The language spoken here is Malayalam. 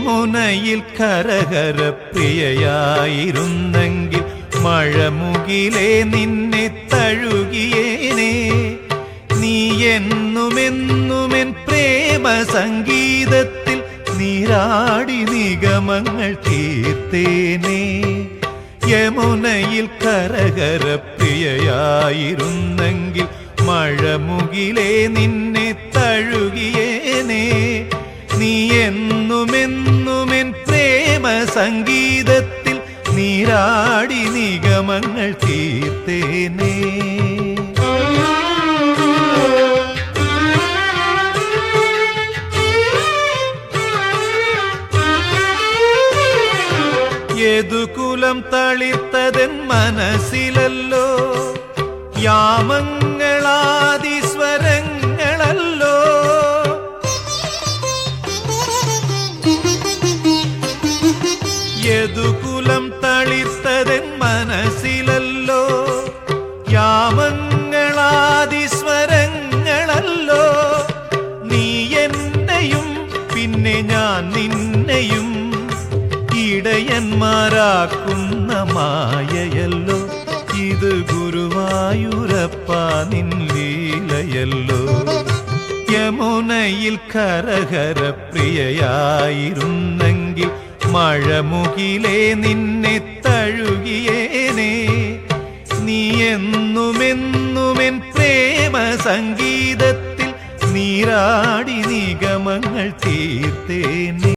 യമുനയിൽ കരകര പ്രിയയായിരുന്നെങ്കിൽ മഴമുകിലേ നിന്നെ തഴുകിയേനെ. നീ എന്നുമെന്നുമെൻ പ്രേമ സംഗീതത്തിൽ നീരാടി നിഗമങ്ങൾ തീർത്തേനെ. യമുനയിൽ കരകര പ്രിയയായിരുന്നെങ്കിൽ മഴമുകിലേ നിന്നെ തഴുകിയേനെ. നീ എന്നുമെന്നുമെൻ പ്രേമ സംഗീതത്തിൽ നീരാടി നിഗമങ്ങൾ തീർത്തേനെ. യദുകുലം തളിർത്തതെൻ മനസ്സിലല്ലോ, യാമങ്ങളാദിസ്വരങ്ങളല്ലോ. യദുകുലം തളിർത്തതെൻ മനസ്സിലല്ലോ, യാമങ്ങളാദിസ്വരങ്ങളല്ലോ. നീ എന്നെയും പിന്നെ ഞാൻ നിന്നെയും ഇടയന്മാരാക്കുന്ന മായയല്ലോ. ഇത് ഗുരുവായൂരപ്പ നിൻ ലീലയല്ലോ. യമുനയിൽ കരകര പ്രിയയായിരുന്നെങ്കിൽ മഴമുകിലേ നിന്നെ തഴുകിയേനെ. നീ എന്നുമെന്നുമെൻ പ്രേമ സംഗീതത്തിൽ നീരാടി നിഗമങ്ങൾ തീർത്തേനെ.